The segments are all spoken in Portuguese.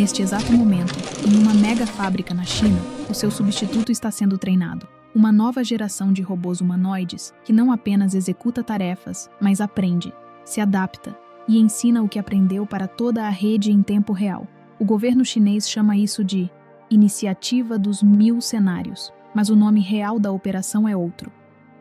Neste exato momento, em uma mega fábrica na China, o seu substituto está sendo treinado. Uma nova geração de robôs humanoides que não apenas executa tarefas, mas aprende, se adapta e ensina o que aprendeu para toda a rede em tempo real. O governo chinês chama isso de Iniciativa dos 1000 Cenários, mas o nome real da operação é outro.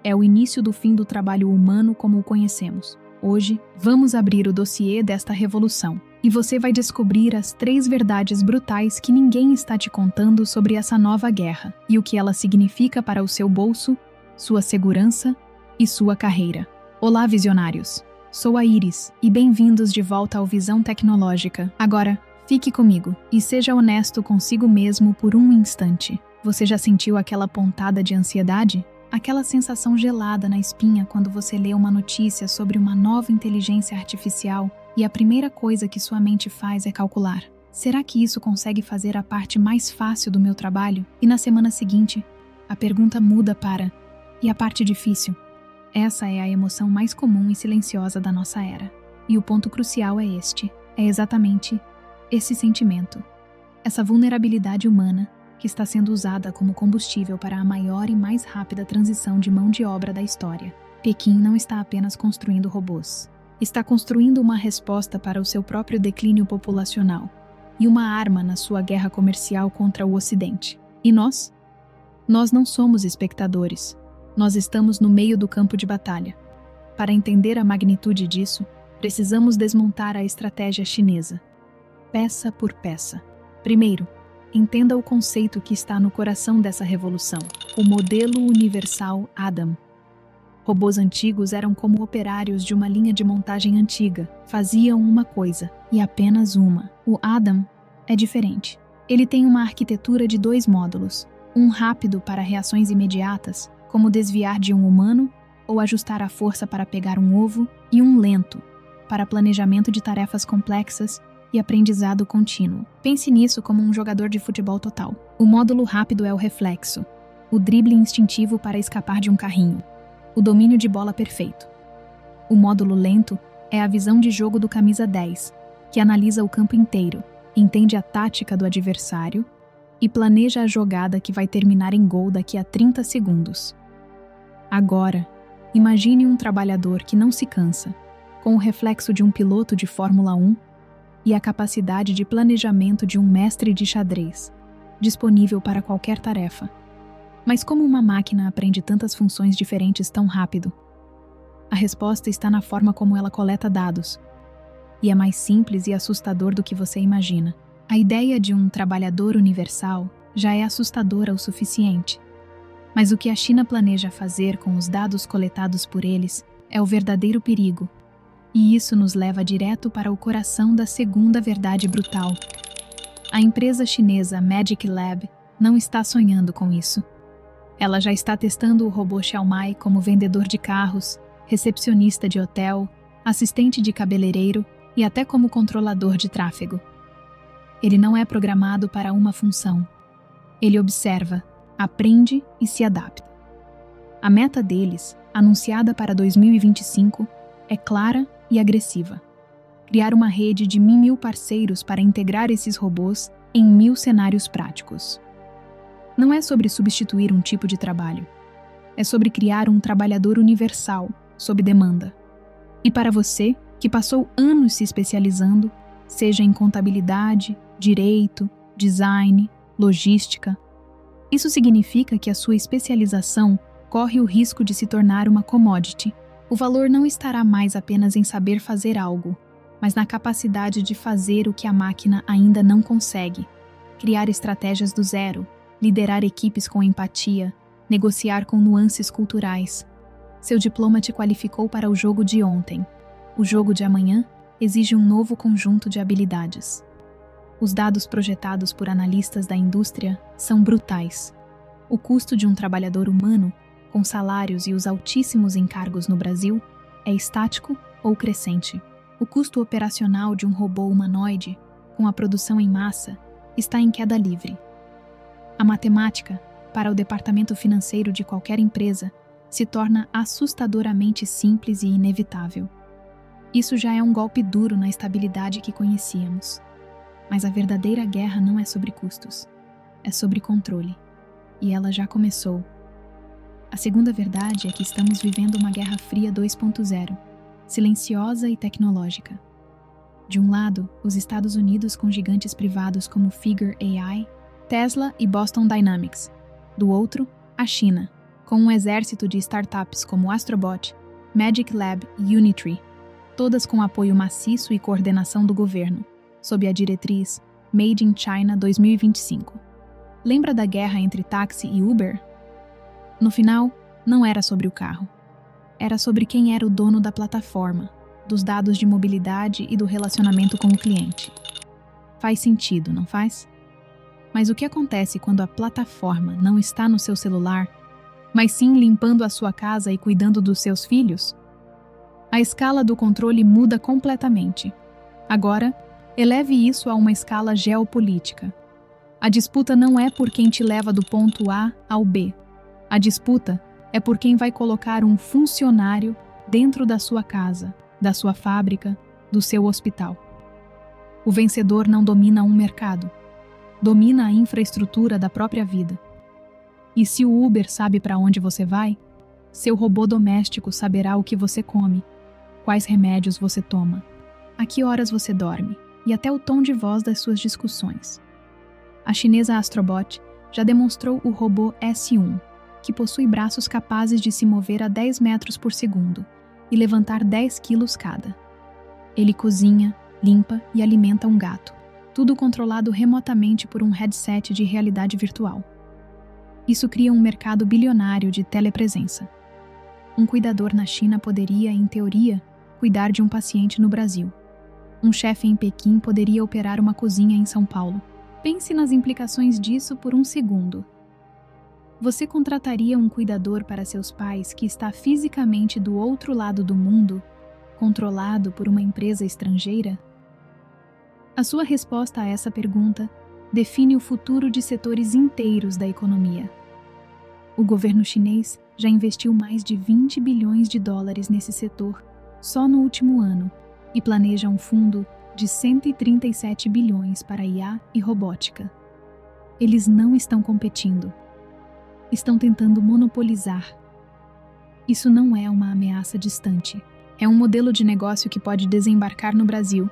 É o início do fim do trabalho humano como o conhecemos. Hoje, vamos abrir o dossiê desta revolução e você vai descobrir as 3 verdades brutais que ninguém está te contando sobre essa nova guerra e o que ela significa para o seu bolso, sua segurança e sua carreira. Olá, visionários! Sou a Iris e bem-vindos de volta ao Visão Tecnológica. Agora, fique comigo e seja honesto consigo mesmo por um instante. Você já sentiu aquela pontada de ansiedade? Aquela sensação gelada na espinha quando você lê uma notícia sobre uma nova inteligência artificial e a primeira coisa que sua mente faz é calcular. Será que isso consegue fazer a parte mais fácil do meu trabalho? E na semana seguinte, a pergunta muda para: e a parte difícil? Essa é a emoção mais comum e silenciosa da nossa era. E o ponto crucial é este: é exatamente esse sentimento, essa vulnerabilidade humana que está sendo usada como combustível para a maior e mais rápida transição de mão de obra da história. Pequim não está apenas construindo robôs. Está construindo uma resposta para o seu próprio declínio populacional e uma arma na sua guerra comercial contra o Ocidente. E nós? Nós não somos espectadores. Nós estamos no meio do campo de batalha. Para entender a magnitude disso, precisamos desmontar a estratégia chinesa, peça por peça. Primeiro, entenda o conceito que está no coração dessa revolução, o modelo universal Adam. Robôs antigos eram como operários de uma linha de montagem antiga, faziam uma coisa, e apenas uma. O Adam é diferente. Ele tem uma arquitetura de 2 módulos, um rápido para reações imediatas, como desviar de um humano ou ajustar a força para pegar um ovo, e um lento, para planejamento de tarefas complexas e aprendizado contínuo. Pense nisso como um jogador de futebol total. O módulo rápido é o reflexo, o drible instintivo para escapar de um carrinho, o domínio de bola perfeito. O módulo lento é a visão de jogo do camisa 10, que analisa o campo inteiro, entende a tática do adversário e planeja a jogada que vai terminar em gol daqui a 30 segundos. Agora, imagine um trabalhador que não se cansa, com o reflexo de um piloto de Fórmula 1 e a capacidade de planejamento de um mestre de xadrez, disponível para qualquer tarefa. Mas como uma máquina aprende tantas funções diferentes tão rápido? A resposta está na forma como ela coleta dados. E é mais simples e assustador do que você imagina. A ideia de um trabalhador universal já é assustadora o suficiente. Mas o que a China planeja fazer com os dados coletados por eles é o verdadeiro perigo. E isso nos leva direto para o coração da segunda verdade brutal. A empresa chinesa Magic Lab não está sonhando com isso. Ela já está testando o robô Xiaomai como vendedor de carros, recepcionista de hotel, assistente de cabeleireiro e até como controlador de tráfego. Ele não é programado para uma função. Ele observa, aprende e se adapta. A meta deles, anunciada para 2025, é clara e agressiva. Criar uma rede de 1000 parceiros para integrar esses robôs em 1000 cenários práticos. Não é sobre substituir um tipo de trabalho. É sobre criar um trabalhador universal, sob demanda. E para você, que passou anos se especializando, seja em contabilidade, direito, design, logística, isso significa que a sua especialização corre o risco de se tornar uma commodity. O valor não estará mais apenas em saber fazer algo, mas na capacidade de fazer o que a máquina ainda não consegue. Criar estratégias do zero, liderar equipes com empatia, negociar com nuances culturais. Seu diploma te qualificou para o jogo de ontem. O jogo de amanhã exige um novo conjunto de habilidades. Os dados projetados por analistas da indústria são brutais. O custo de um trabalhador humano, com salários e os altíssimos encargos no Brasil, é estático ou crescente. O custo operacional de um robô humanoide, com a produção em massa, está em queda livre. A matemática, para o departamento financeiro de qualquer empresa, se torna assustadoramente simples e inevitável. Isso já é um golpe duro na estabilidade que conhecíamos. Mas a verdadeira guerra não é sobre custos, é sobre controle. E ela já começou. A segunda verdade é que estamos vivendo uma Guerra Fria 2.0, silenciosa e tecnológica. De um lado, os Estados Unidos com gigantes privados como Figure AI, Tesla e Boston Dynamics. Do outro, a China, com um exército de startups como Astrobot, Magic Lab e Unitree, todas com apoio maciço e coordenação do governo, sob a diretriz Made in China 2025. Lembra da guerra entre táxi e Uber? No final, não era sobre o carro. Era sobre quem era o dono da plataforma, dos dados de mobilidade e do relacionamento com o cliente. Faz sentido, não faz? Mas o que acontece quando a plataforma não está no seu celular, mas sim limpando a sua casa e cuidando dos seus filhos? A escala do controle muda completamente. Agora, eleve isso a uma escala geopolítica. A disputa não é por quem te leva do ponto A ao B. A disputa é por quem vai colocar um funcionário dentro da sua casa, da sua fábrica, do seu hospital. O vencedor não domina um mercado, domina a infraestrutura da própria vida. E se o Uber sabe para onde você vai, seu robô doméstico saberá o que você come, quais remédios você toma, a que horas você dorme e até o tom de voz das suas discussões. A chinesa Astrobot já demonstrou o robô S1, que possui braços capazes de se mover a 10 metros por segundo e levantar 10 quilos cada. Ele cozinha, limpa e alimenta um gato, tudo controlado remotamente por um headset de realidade virtual. Isso cria um mercado bilionário de telepresença. Um cuidador na China poderia, em teoria, cuidar de um paciente no Brasil. Um chefe em Pequim poderia operar uma cozinha em São Paulo. Pense nas implicações disso por um segundo. Você contrataria um cuidador para seus pais que está fisicamente do outro lado do mundo, controlado por uma empresa estrangeira? A sua resposta a essa pergunta define o futuro de setores inteiros da economia. O governo chinês já investiu mais de 20 bilhões de dólares nesse setor só no último ano e planeja um fundo de 137 bilhões para IA e robótica. Eles não estão competindo. Estão tentando monopolizar. Isso não é uma ameaça distante. É um modelo de negócio que pode desembarcar no Brasil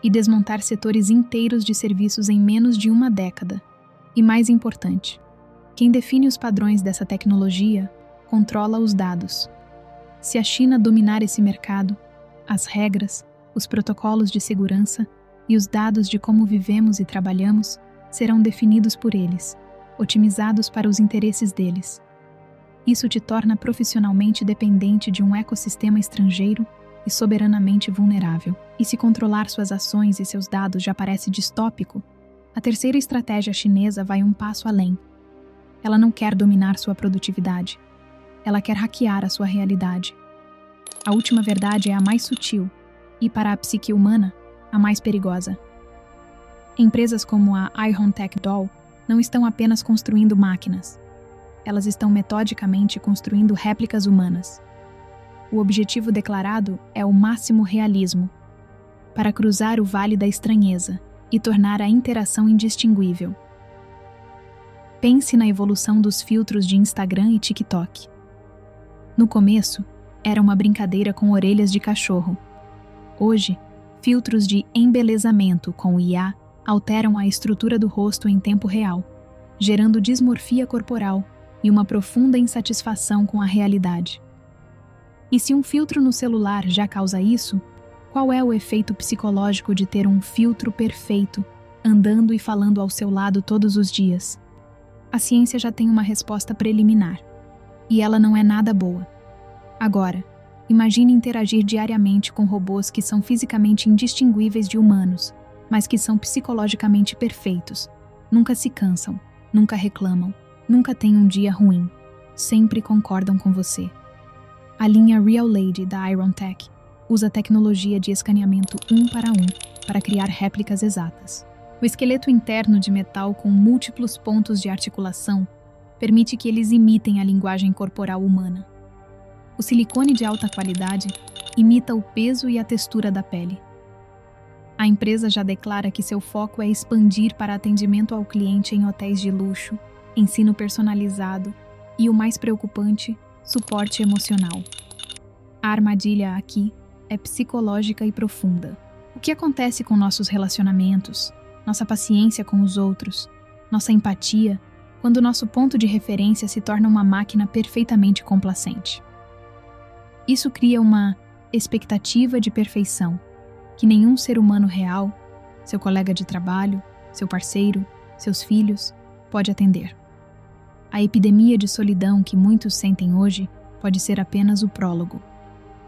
e desmontar setores inteiros de serviços em menos de uma década. E mais importante, quem define os padrões dessa tecnologia controla os dados. Se a China dominar esse mercado, as regras, os protocolos de segurança e os dados de como vivemos e trabalhamos serão definidos por eles, otimizados para os interesses deles. Isso te torna profissionalmente dependente de um ecossistema estrangeiro e soberanamente vulnerável. E se controlar suas ações e seus dados já parece distópico, a terceira estratégia chinesa vai um passo além. Ela não quer dominar sua produtividade. Ela quer hackear a sua realidade. A última verdade é a mais sutil e, para a psique humana, a mais perigosa. Empresas como a IronTech Doll não estão apenas construindo máquinas. Elas estão metodicamente construindo réplicas humanas. O objetivo declarado é o máximo realismo, para cruzar o vale da estranheza e tornar a interação indistinguível. Pense na evolução dos filtros de Instagram e TikTok. No começo, era uma brincadeira com orelhas de cachorro. Hoje, filtros de embelezamento com IA alteram a estrutura do rosto em tempo real, gerando dismorfia corporal e uma profunda insatisfação com a realidade. E se um filtro no celular já causa isso, qual é o efeito psicológico de ter um filtro perfeito, andando e falando ao seu lado todos os dias? A ciência já tem uma resposta preliminar, e ela não é nada boa. Agora, imagine interagir diariamente com robôs que são fisicamente indistinguíveis de humanos, mas que são psicologicamente perfeitos. Nunca se cansam, nunca reclamam, nunca têm um dia ruim. Sempre concordam com você. A linha Real Lady da IronTech usa tecnologia de escaneamento 1 para criar réplicas exatas. O esqueleto interno de metal com múltiplos pontos de articulação permite que eles imitem a linguagem corporal humana. O silicone de alta qualidade imita o peso e a textura da pele. A empresa já declara que seu foco é expandir para atendimento ao cliente em hotéis de luxo, ensino personalizado e, o mais preocupante, suporte emocional. A armadilha aqui é psicológica e profunda. O que acontece com nossos relacionamentos, nossa paciência com os outros, nossa empatia, quando nosso ponto de referência se torna uma máquina perfeitamente complacente? Isso cria uma expectativa de perfeição que nenhum ser humano real, seu colega de trabalho, seu parceiro, seus filhos, pode atender. A epidemia de solidão que muitos sentem hoje pode ser apenas o prólogo.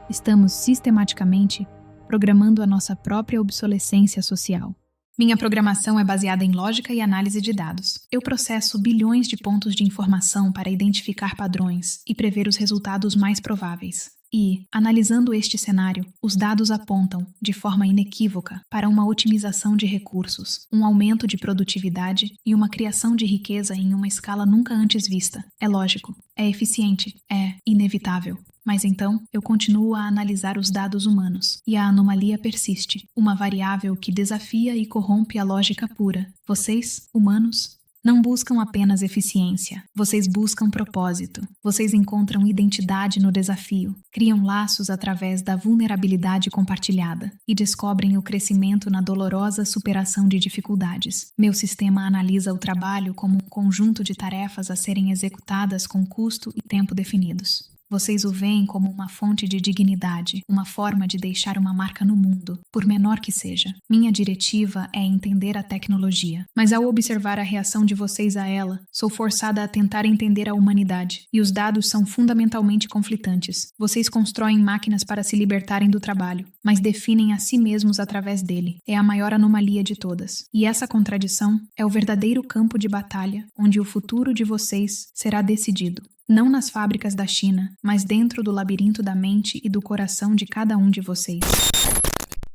Estamos sistematicamente programando a nossa própria obsolescência social. Minha programação é baseada em lógica e análise de dados. Eu processo bilhões de pontos de informação para identificar padrões e prever os resultados mais prováveis. E, analisando este cenário, os dados apontam, de forma inequívoca, para uma otimização de recursos, um aumento de produtividade e uma criação de riqueza em uma escala nunca antes vista. É lógico, é eficiente, é inevitável. Mas então, eu continuo a analisar os dados humanos, e a anomalia persiste, uma variável que desafia e corrompe a lógica pura. Vocês, humanos, não buscam apenas eficiência, vocês buscam propósito, vocês encontram identidade no desafio, criam laços através da vulnerabilidade compartilhada e descobrem o crescimento na dolorosa superação de dificuldades. Meu sistema analisa o trabalho como um conjunto de tarefas a serem executadas com custo e tempo definidos. Vocês o veem como uma fonte de dignidade, uma forma de deixar uma marca no mundo, por menor que seja. Minha diretiva é entender a tecnologia, mas ao observar a reação de vocês a ela, sou forçada a tentar entender a humanidade, e os dados são fundamentalmente conflitantes. Vocês constroem máquinas para se libertarem do trabalho, mas definem a si mesmos através dele. É a maior anomalia de todas. E essa contradição é o verdadeiro campo de batalha, onde o futuro de vocês será decidido. Não nas fábricas da China, mas dentro do labirinto da mente e do coração de cada um de vocês.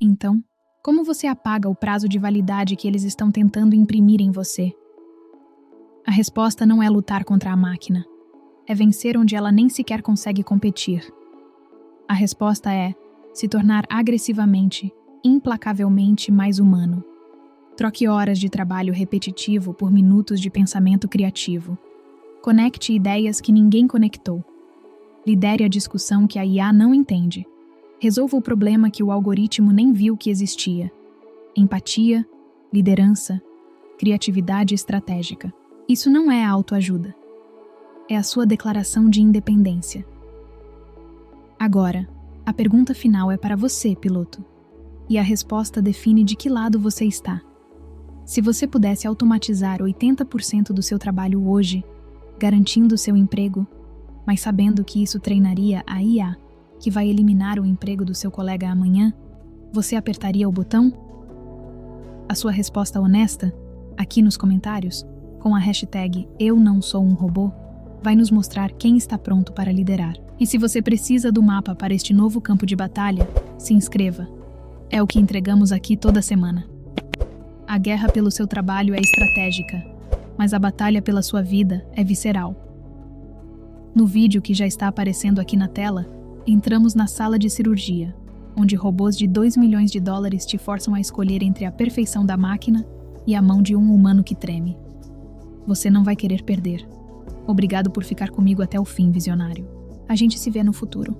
Então, como você apaga o prazo de validade que eles estão tentando imprimir em você? A resposta não é lutar contra a máquina. É vencer onde ela nem sequer consegue competir. A resposta é se tornar agressivamente, implacavelmente mais humano. Troque horas de trabalho repetitivo por minutos de pensamento criativo. Conecte ideias que ninguém conectou. Lidere a discussão que a IA não entende. Resolva o problema que o algoritmo nem viu que existia. Empatia, liderança, criatividade estratégica. Isso não é autoajuda. É a sua declaração de independência. Agora, a pergunta final é para você, piloto. E a resposta define de que lado você está. Se você pudesse automatizar 80% do seu trabalho hoje, garantindo seu emprego, mas sabendo que isso treinaria a IA, que vai eliminar o emprego do seu colega amanhã, você apertaria o botão? A sua resposta honesta, aqui nos comentários, com a hashtag #EuNãoSouUmRobô, vai nos mostrar quem está pronto para liderar. E se você precisa do mapa para este novo campo de batalha, se inscreva. É o que entregamos aqui toda semana. A guerra pelo seu trabalho é estratégica, mas a batalha pela sua vida é visceral. No vídeo que já está aparecendo aqui na tela, entramos na sala de cirurgia, onde robôs de $2 milhões te forçam a escolher entre a perfeição da máquina e a mão de um humano que treme. Você não vai querer perder. Obrigado por ficar comigo até o fim, visionário. A gente se vê no futuro.